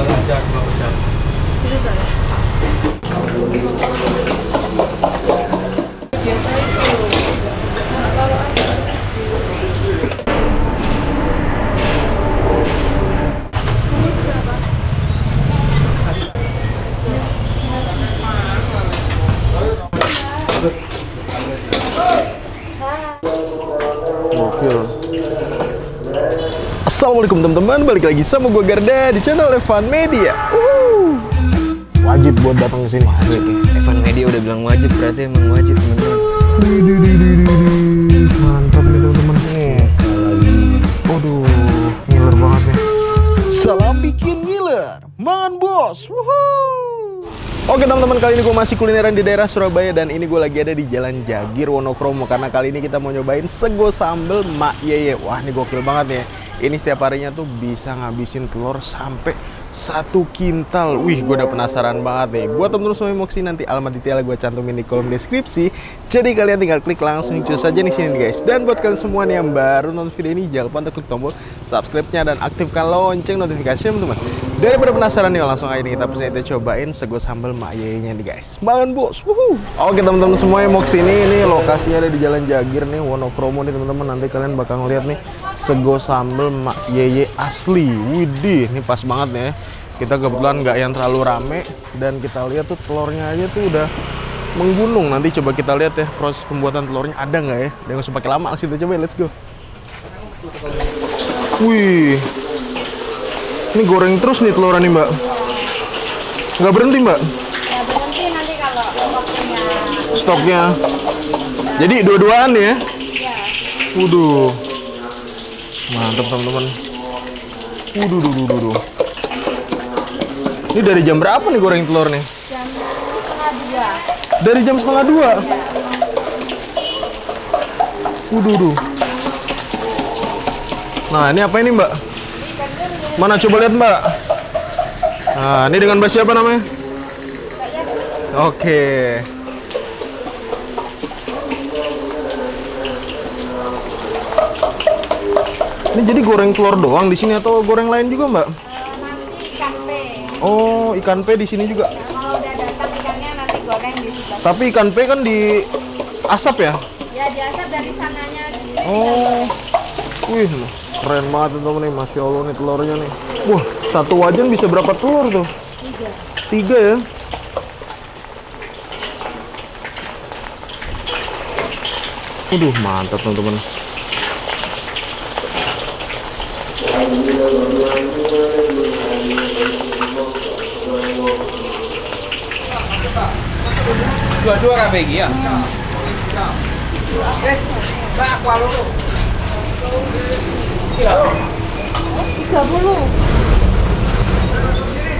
aja, dua pedas. Assalamualaikum teman-teman, balik lagi sama gue Garda di channel Evan Media. Wajib buat datang ke sini. Wajib ya. Evan Media udah bilang wajib, berarti emang wajib teman-teman. Mantap nih teman-teman. Lagi. Waduh, ngiler banget nih. Salam bikin ngiler, mangan bos. Oke teman-teman, kali ini gue masih kulineran di daerah Surabaya dan ini gue lagi ada di Jalan Jagir Wonokromo karena kali ini kita mau nyobain sego sambal Mak Yeye. Wah, ini gokil banget nih. Ini setiap harinya tuh bisa ngabisin telur sampai 1 kintal. Wih, gue udah penasaran banget nih. Buat temen-temen semua yang mau kesini, nanti alamat detailnya gue cantumin di kolom deskripsi. Jadi kalian tinggal klik langsung cus aja di sini guys. Dan buat kalian semua nih yang baru nonton video ini, jangan lupa untuk klik tombol subscribe-nya dan aktifkan lonceng notifikasinya teman-teman. Daripada penasaran nih, langsung aja nih kita cobain sego sambal Mak Yeye-nya nih guys. Makan bos. Oke teman-teman semua yang mau kesini, ini lokasinya ada di Jalan Jagir nih, Wonokromo nih teman-teman. Nanti kalian bakal ngeliat nih sego sambal Mak Yeye asli. Widih, ini pas banget nih ya. Kita kebetulan nggak yang terlalu rame dan kita lihat tuh telurnya aja tuh udah menggunung. Nanti coba kita lihat ya proses pembuatan telurnya ada nggak ya. Nggak usah pakai lama, langsung kita coba. Let's go. Wih, ini goreng terus nih telurnya nih mbak. Nggak berhenti mbak? Ya berhenti nanti kalau stoknya. Jadi dua-duaan ya? Iya. Waduh, mantap teman-teman. Waduh. Ini dari jam berapa nih goreng telur nih? Jam 1:30. Dari jam 1:30? Waduh. Nah, ini apa ini mbak? Mana coba lihat mbak? Nah, ini dengan mbak siapa namanya? Oke. Ini jadi goreng telur doang di sini atau goreng lain juga mbak? Nanti ikan pe. Oh, ikan pe di sini juga. Kalau udah datang ikannya nanti goreng di sebelah. Tapi ikan pe kan di asap ya? Ya diasap dari sananya. Oh, wih, keren banget teman-teman nih, masya Allah nih telurnya nih. Wah, satu wajan bisa berapa telur tuh? 3 ya? Waduh, mantap teman-teman. Dua-dua KPG ya? Mbak, aku lalu. 30.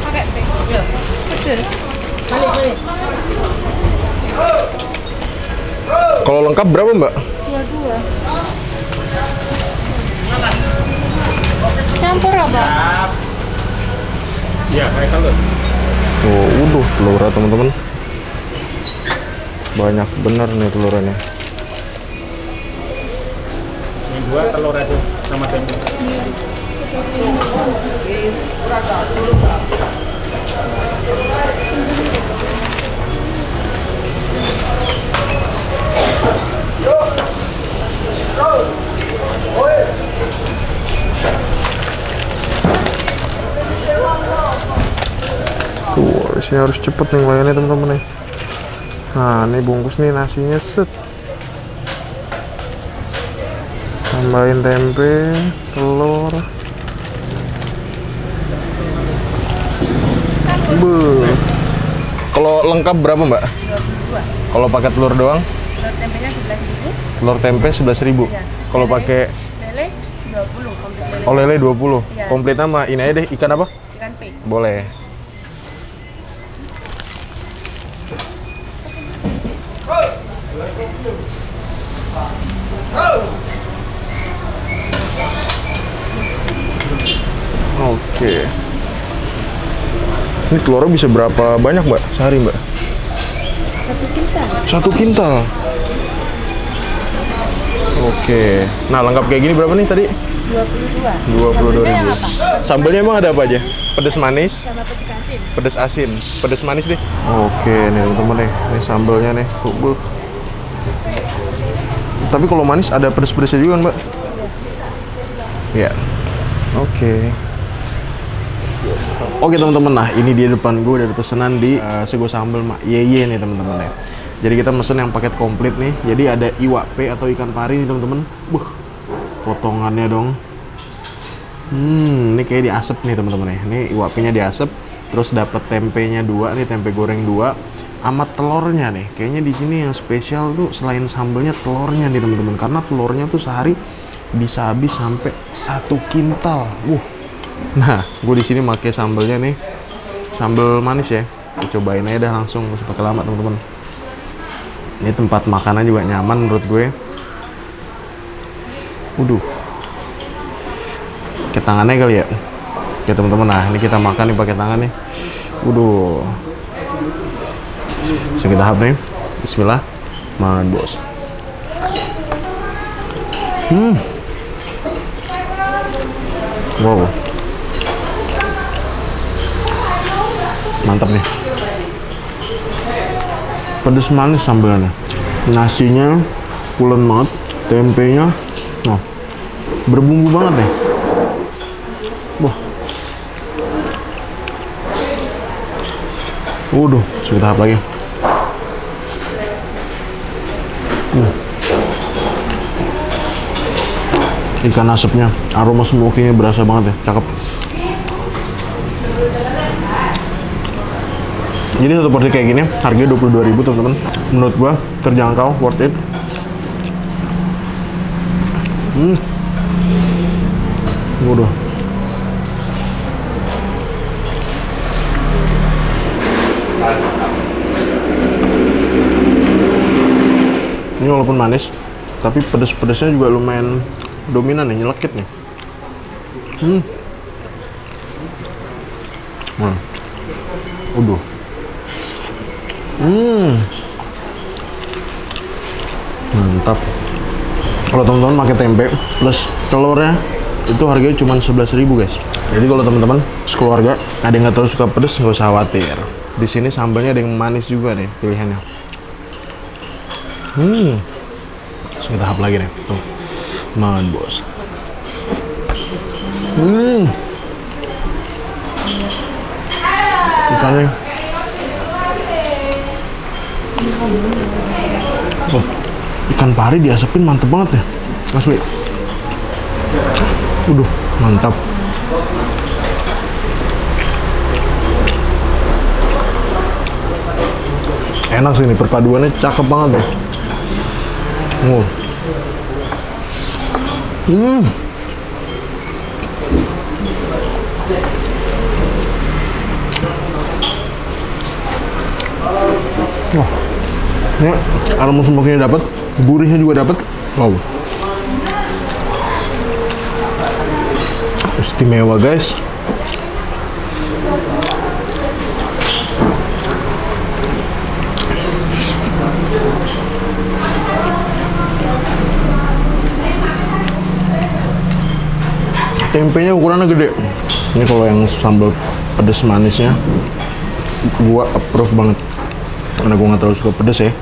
Pakai pe. Ya. Betul. Manis. Kalau lengkap berapa mbak? 22. Campur apa? Iya, kayak telur. Tuh, waduh, telurnya teman-teman. Banyak bener nih telurnya. Yang 2 telur aja sama tempe. Tuh, harusnya harus cepet nih layannya teman-teman nih. Nah, ini bungkus nih nasinya set. Tambahin tempe, telur. Kalau lengkap berapa mbak? 22. Kalau pakai telur doang? Telur tempenya 11.000. Telur tempe 11.000. Iya. Kalau pakai Lele 20 komplit lele. oh lele 20. Iya. Komplit sama ini aja deh, ikan apa? Ikan pe. Boleh. Oke. Ini telurnya bisa berapa banyak mbak sehari mbak? 1 kintal. 1 kintal. Oke. Nah lengkap kayak gini berapa nih tadi? 22.000. Sambelnya emang ada apa aja? Pedas manis, Sama petis asin. pedas asin, pedas manis deh. Oke nih teman-teman nih, ini sambelnya nih. Tapi kalau manis ada pedas-pedasnya juga kan, Mbak? Ya. Oke. Oke teman-teman, nah ini dia depan gue udah ada pesanan di sego sambal Mak Yeye nih teman-teman ya. Jadi kita mesen yang paket komplit nih. Jadi ada iwak pe atau ikan pari nih teman-teman. Potongannya dong. Ini kayak diasep nih teman-teman ya. Ini iwak pe-nya diasep, terus dapat tempenya 2 nih, tempe goreng 2, sama telurnya nih. Kayaknya di sini yang spesial tuh selain sambelnya telurnya nih teman-teman. Karena telurnya tuh sehari bisa habis sampai 1 kintal. Nah, gue di sini pakai sambelnya nih, sambel manis ya. Kita cobain aja dah langsung, nggak usah pakai lama teman-teman. Ini tempat makannya juga nyaman menurut gue. Pakai tangannya kali ya. Oke teman-teman, nah ini kita makan nih pakai tangan nih. So kita tahap nih. Bismillah, makan bos. Wow. Mantap nih. Pedas manis sambelnya. Nasinya pulen banget, tempenya berbumbu banget nih. Sudah tahap lagi. Ikan asapnya, aroma smoky-nya berasa banget ya, cakep. Jadi satu porsi kayak gini harganya 22.000 teman-teman. Menurut gua terjangkau, worth it. Ini walaupun manis, tapi pedas-pedasnya juga lumayan dominan nih, nyelekit nih. Mantap. Kalau teman-teman pakai tempe plus telurnya itu harganya cuma 11.000 guys. Jadi kalau teman-teman sekeluarga ada yang nggak terlalu suka pedas, nggak usah khawatir. Di sini sambalnya ada yang manis juga nih pilihannya. Kita tahap lagi nih. Tuh, makan bos. Ikannya. Ikan pari diasepin mantep banget ya, asli. Mantap. Enak sih ini, perpaduannya cakep banget deh. Ini aroma smoky-nya dapat, gurihnya juga dapat. Wow. Istimewa guys. Tempenya ukurannya gede. Ini kalau yang sambal pedas manisnya gua approve banget. Karena gua nggak terlalu suka pedas ya.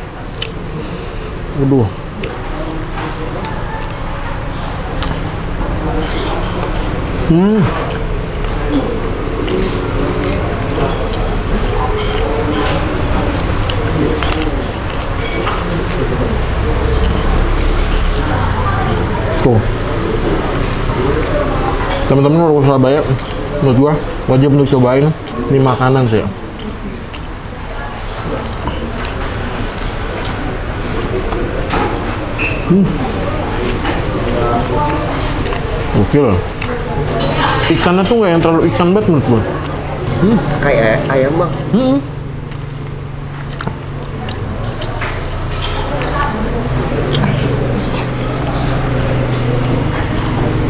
Tuh. Teman-teman orang Surabaya, menurut gua wajib untuk cobain ini makanan sih. Gokil. Ikannya tuh nggak yang terlalu ikan banget menurut gua. Kayak ayam bang.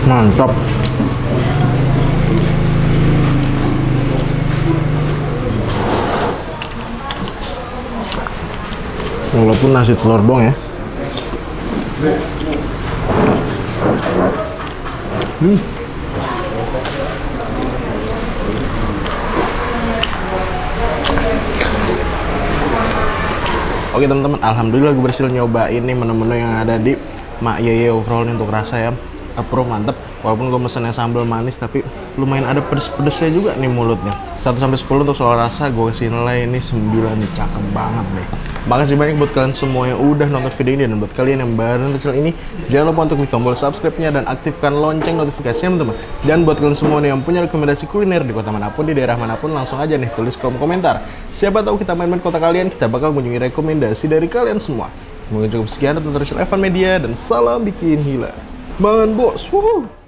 Mantap. Walaupun nasi telur doang ya. Oke teman-teman, alhamdulillah gue berhasil nyobain nih menu-menu yang ada di Mak Yeye overall untuk rasa ya. Approve, mantep. Walaupun gue mesennya sambal manis, tapi lumayan ada pedes-pedesnya juga nih mulutnya. 1-10 untuk soal rasa, gue kasih nilai ini 9 nih, cakep banget deh. Makasih banyak buat kalian semua yang udah nonton video ini, dan buat kalian yang baru nonton channel ini, jangan lupa untuk klik tombol subscribe-nya dan aktifkan lonceng notifikasinya teman-teman. Dan buat kalian semua nih yang punya rekomendasi kuliner di kota manapun, di daerah manapun, langsung aja nih tulis kolom komentar. Siapa tahu kita main-main kota kalian, kita bakal mengunjungi rekomendasi dari kalian semua. Mungkin cukup sekian, tonton terus Evan Media, dan salam bikin gila. Mangan bos, wuhuu.